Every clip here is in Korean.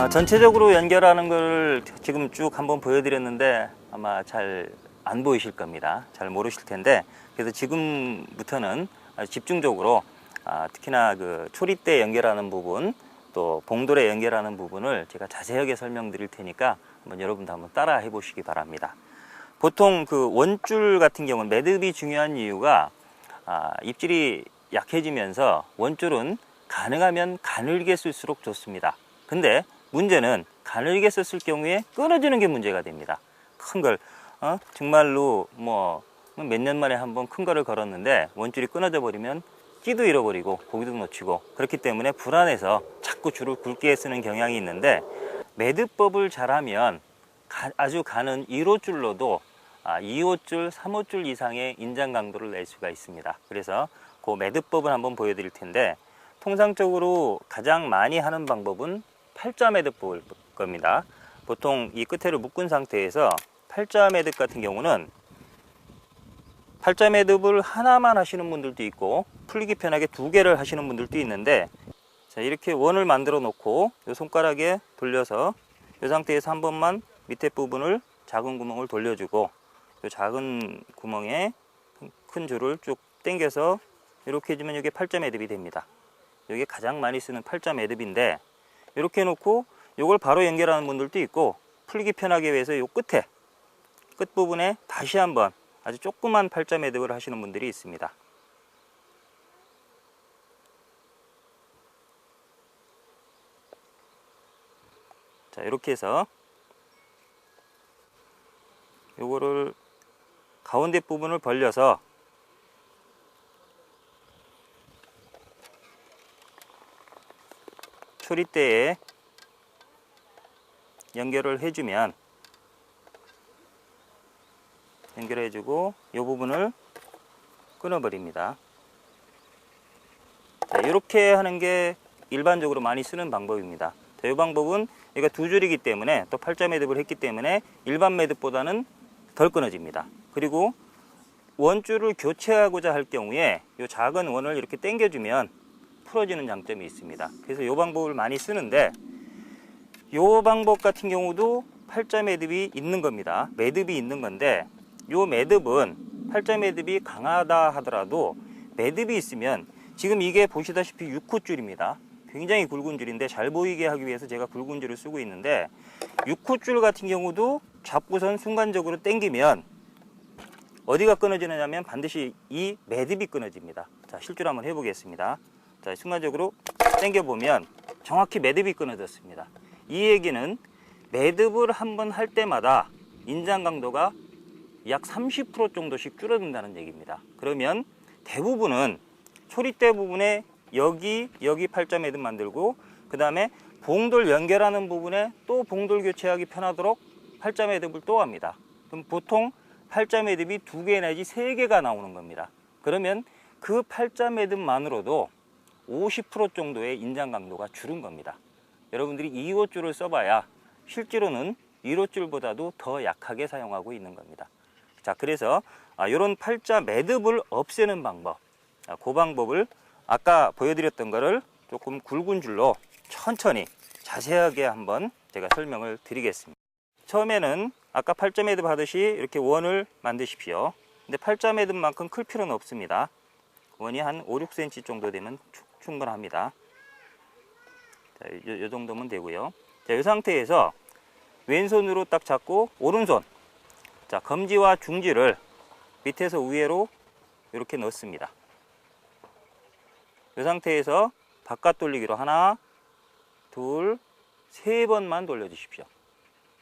전체적으로 연결하는 걸 지금 쭉 한번 보여드렸는데 아마 잘 안 보이실 겁니다. 잘 모르실 텐데, 그래서 지금부터는 아주 집중적으로 특히나 그 초리대 연결하는 부분, 또 봉돌에 연결하는 부분을 제가 자세하게 설명드릴 테니까 한번 여러분도 한번 따라 해보시기 바랍니다. 보통 그 원줄 같은 경우는 매듭이 중요한 이유가 입질이 약해지면서 원줄은 가능하면 가늘게 쓸수록 좋습니다. 근데 문제는 가늘게 썼을 경우에 끊어지는 게 문제가 됩니다. 큰 걸 정말로 뭐 몇 년 만에 한번 큰 거를 걸었는데 원줄이 끊어져 버리면 끼도 잃어버리고 고기도 놓치고, 그렇기 때문에 불안해서 자꾸 줄을 굵게 쓰는 경향이 있는데, 매듭법을 잘하면 아주 가는 1호줄로도 2호줄, 3호줄 이상의 인장 강도를 낼 수가 있습니다. 그래서 그 매듭법을 한번 보여드릴 텐데, 통상적으로 가장 많이 하는 방법은 팔자 매듭법일 겁니다. 보통 이 끝에를 묶은 상태에서 팔자 매듭 같은 경우는 팔자 매듭을 하나만 하시는 분들도 있고 풀리기 편하게 2개를 하시는 분들도 있는데, 자, 이렇게 원을 만들어 놓고 이 손가락에 돌려서 이 상태에서 한 번만 밑에 부분을 작은 구멍을 돌려주고, 이 작은 구멍에 큰 줄을 쭉 당겨서 이렇게 해주면 이게 팔자 매듭이 됩니다. 이게 가장 많이 쓰는 팔자 매듭인데, 이렇게 해놓고 이걸 바로 연결하는 분들도 있고, 풀리기 편하게 위해서 이 끝에 끝부분에 다시 한번 아주 조그만 팔자 매듭을 하시는 분들이 있습니다. 자, 이렇게 해서 요거를 가운데 부분을 벌려서 초리대에 연결을 해주면, 연결해주고 이 부분을 끊어버립니다. 자, 이렇게 하는 게 일반적으로 많이 쓰는 방법입니다. 자, 이 방법은 얘가 2줄이기 때문에, 또 팔자 매듭을 했기 때문에 일반 매듭보다는 덜 끊어집니다. 그리고 원줄을 교체하고자 할 경우에 이 작은 원을 이렇게 당겨주면 풀어지는 장점이 있습니다. 그래서 이 방법을 많이 쓰는데, 이 방법 같은 경우도 팔자 매듭이 있는 겁니다. 매듭이 있는 건데, 이 매듭은 팔자 매듭이 강하다 하더라도 매듭이 있으면, 지금 이게 보시다시피 6호 줄입니다. 굉장히 굵은 줄인데 잘 보이게 하기 위해서 제가 굵은 줄을 쓰고 있는데, 6호 줄 같은 경우도 잡고선 순간적으로 당기면 어디가 끊어지느냐면 반드시 이 매듭이 끊어집니다. 자, 실제로 한번 해보겠습니다. 자, 순간적으로 당겨보면 정확히 매듭이 끊어졌습니다. 이 얘기는 매듭을 한번 할 때마다 인장 강도가 약 30% 정도씩 줄어든다는 얘기입니다. 그러면 대부분은 초리대 부분에 여기 팔자 매듭 만들고, 그 다음에 봉돌 연결하는 부분에 또 봉돌 교체하기 편하도록 팔자 매듭을 또 합니다. 그럼 보통 팔자 매듭이 2개 내지 3개가 나오는 겁니다. 그러면 그 팔자 매듭만으로도 50% 정도의 인장 강도가 줄은 겁니다. 여러분들이 2호 줄을 써봐야 실제로는 1호 줄보다도 더 약하게 사용하고 있는 겁니다. 자, 그래서 이런 팔자 매듭을 없애는 방법, 그 방법을 아까 보여드렸던 거를 조금 굵은 줄로 천천히 자세하게 한번 제가 설명을 드리겠습니다. 처음에는 아까 팔자 매듭 하듯이 이렇게 원을 만드십시오. 근데 팔자 매듭만큼 클 필요는 없습니다. 원이 한 5, 6cm 정도 되면 충분합니다. 자, 이 정도면 되고요. 자, 이 상태에서 왼손으로 딱 잡고 오른손, 자, 검지와 중지를 밑에서 위로 이렇게 넣습니다. 이 상태에서 바깥 돌리기로 하나, 둘, 3번만 돌려주십시오.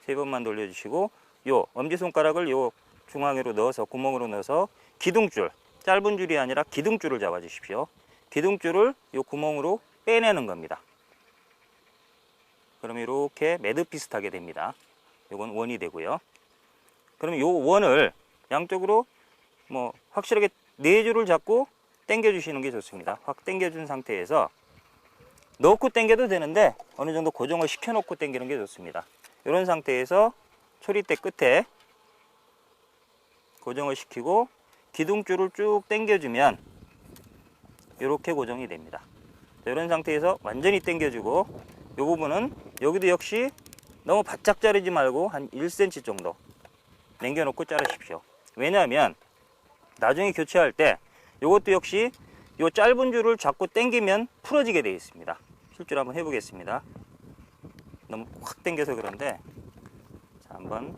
3번만 돌려주시고, 요 엄지손가락을 요 중앙으로 넣어서, 구멍으로 넣어서 기둥줄, 짧은 줄이 아니라 기둥줄을 잡아 주십시오. 기둥줄을 요 구멍으로 빼내는 겁니다. 그럼 이렇게 매듭 비슷하게 됩니다. 요건 원이 되고요. 그럼 요 원을 양쪽으로 뭐 확실하게 4줄을 잡고 당겨 주시는 게 좋습니다. 확 당겨 준 상태에서 넣고 당겨도 되는데 어느 정도 고정을 시켜 놓고 당기는 게 좋습니다. 이런 상태에서 초리대 끝에 고정을 시키고 기둥줄을 쭉 당겨주면 이렇게 고정이 됩니다. 이런 상태에서 완전히 당겨주고 이 부분은 여기도 역시 너무 바짝 자르지 말고 한 1cm 정도 남겨놓고 자르십시오. 왜냐하면 나중에 교체할 때 이것도 역시 이 짧은 줄을 자꾸 당기면 풀어지게 되어 있습니다. 실제로 한번 해보겠습니다. 너무 확 당겨서 그런데 자, 한번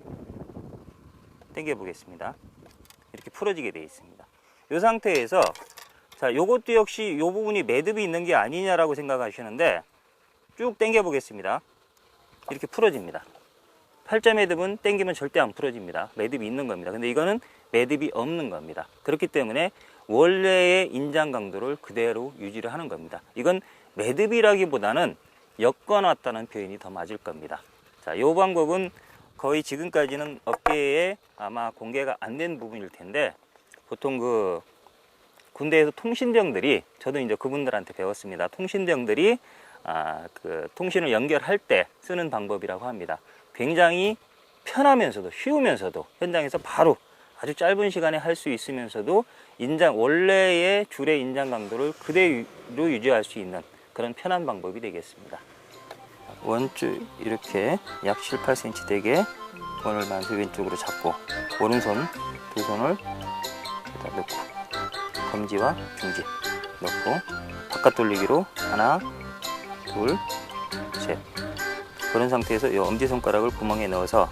당겨 보겠습니다. 이렇게 풀어지게 되어 있습니다. 이 상태에서 자, 요것도 역시 이 부분이 매듭이 있는 게 아니냐라고 생각하시는데 쭉 당겨 보겠습니다. 이렇게 풀어집니다. 팔자 매듭은 당기면 절대 안 풀어집니다. 매듭이 있는 겁니다. 근데 이거는 매듭이 없는 겁니다. 그렇기 때문에 원래의 인장 강도를 그대로 유지를 하는 겁니다. 이건 매듭이라기보다는 엮어놨다는 표현이 더 맞을 겁니다. 자, 이 방법은 거의 지금까지는 업계에 아마 공개가 안 된 부분일 텐데 보통 그 군대에서 통신병들이, 저도 이제 그분들한테 배웠습니다. 통신병들이 그 통신을 연결할 때 쓰는 방법이라고 합니다. 굉장히 편하면서도 쉬우면서도 현장에서 바로 아주 짧은 시간에 할 수 있으면서도 원래의 줄의 인장 강도를 그대로 유지할 수 있는 그런 편한 방법이 되겠습니다. 원줄 이렇게 약 7, 8cm 되게 오늘 만수 왼쪽으로 잡고 오른손 두 손을 여기다 넣고 검지와 중지 넣고 바깥 돌리기로 하나, 둘, 셋. 그런 상태에서 이 엄지손가락을 구멍에 넣어서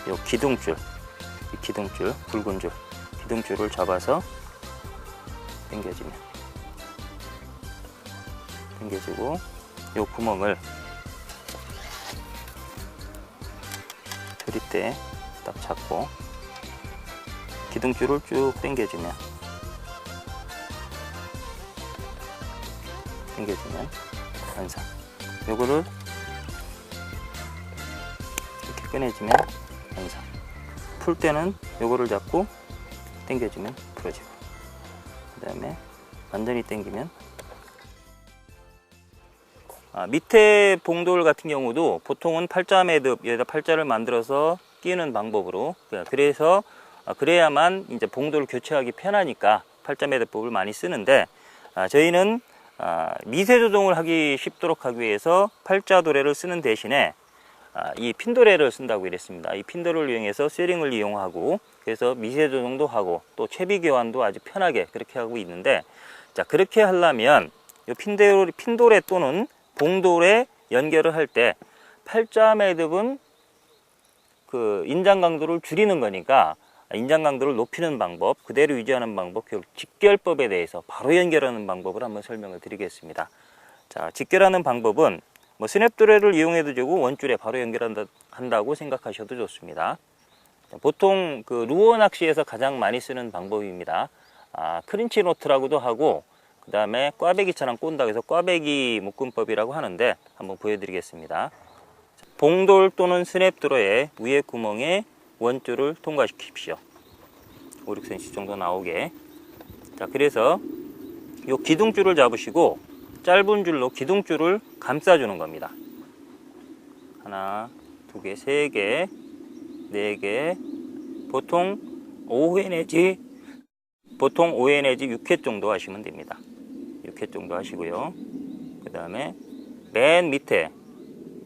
이 기둥줄, 붉은 줄, 기둥줄을 잡아서 당겨주고 이 구멍을 조립대 딱 잡고 기둥줄을 쭉 당겨주면 완성. 요거를 이렇게 꺼내주면 완성. 풀 때는 요거를 잡고 당겨주면 풀어지고, 그 다음에 완전히 당기면 밑에 봉돌 같은 경우도 보통은 팔자 매듭, 여기다 팔자를 만들어서 끼는 방법으로, 그래서 그래야만 이제 봉돌을 교체하기 편하니까 팔자 매듭법을 많이 쓰는데, 저희는 미세 조정을 하기 쉽도록 하기 위해서 팔자 도래를 쓰는 대신에 이 핀도레를 쓴다고 이랬습니다. 이 핀도레를 이용해서 쇠링을 이용하고, 그래서 미세 조정도 하고 또 채비 교환도 아주 편하게 그렇게 하고 있는데, 자, 그렇게 하려면 이 핀도레 또는 봉돌에 연결을 할 때 팔자 매듭은 그 인장 강도를 줄이는 거니까 인장 강도를 높이는 방법, 그대로 유지하는 방법, 그 직결법에 대해서 바로 연결하는 방법을 한번 설명을 드리겠습니다. 자, 직결하는 방법은 뭐 스냅도레를 이용해도 되고 원줄에 바로 연결한다고 생각하셔도 좋습니다. 보통 그 루어 낚시에서 가장 많이 쓰는 방법입니다. 크린치 노트라고도 하고, 그 다음에 꽈배기처럼 꼰다 해서 꽈배기 묶음법이라고 하는데 한번 보여드리겠습니다. 봉돌 또는 스냅도레의 위에 구멍에 원줄을 통과시키십시오. 5, 6cm 정도 나오게. 자, 그래서 이 기둥줄을 잡으시고 짧은 줄로 기둥줄을 감싸주는 겁니다. 하나, 두 개, 세 개, 네 개, 보통 5회 내지 6회 정도 하시면 됩니다. 6회 정도 하시고요. 그 다음에 맨 밑에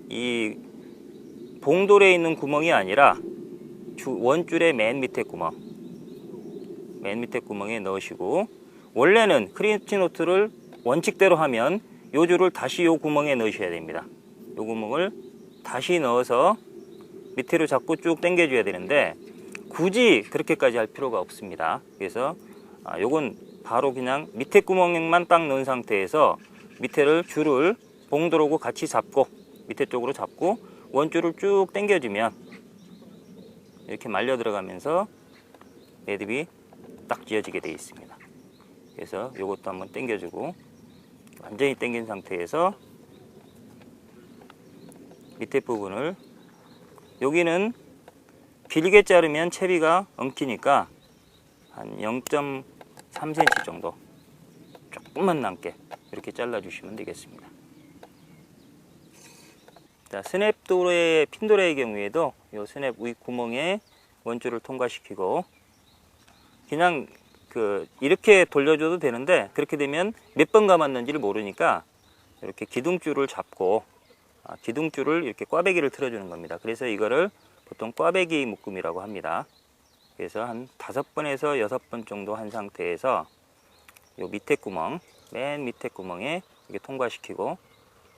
이 봉돌에 있는 구멍이 아니라 원줄의 맨 밑에 구멍에 넣으시고, 원래는 크린치 노트를 원칙대로 하면 요 줄을 다시 요 구멍에 넣으셔야 됩니다. 요 구멍을 다시 넣어서 밑으로 잡고 쭉 당겨 줘야 되는데 굳이 그렇게까지 할 필요가 없습니다. 그래서 요건 바로 그냥 밑에 구멍만 딱 넣은 상태에서 밑에를 줄을 봉돌하고 같이 잡고 밑에 쪽으로 잡고 원줄을 쭉 당겨주면 이렇게 말려 들어가면서 매듭이 딱 지어지게 되어 있습니다. 그래서 이것도 한번 당겨주고 완전히 당긴 상태에서 밑에 부분을, 여기는 길게 자르면 채비가 엉키니까 한 0.3cm 정도 조금만 남게 이렇게 잘라 주시면 되겠습니다. 자, 스냅도레, 핀도레의 경우에도 이 스냅 위 구멍에 원줄을 통과시키고 그냥 이렇게 돌려줘도 되는데, 그렇게 되면 몇 번 감았는지를 모르니까 이렇게 기둥줄을 잡고 기둥줄을 이렇게 꽈배기를 틀어주는 겁니다. 그래서 이거를 보통 꽈배기 묶음이라고 합니다. 그래서 한 5번에서 6번 정도 한 상태에서 요 밑에 구멍, 맨 밑에 구멍에 이렇게 통과시키고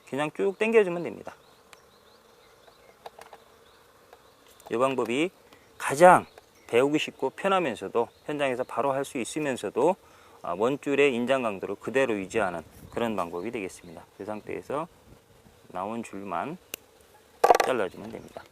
그냥 쭉 당겨주면 됩니다. 이 방법이 가장 배우기 쉽고 편하면서도 현장에서 바로 할 수 있으면서도 원줄의 인장 강도를 그대로 유지하는 그런 방법이 되겠습니다. 그 상태에서 나온 줄만 잘라주면 됩니다.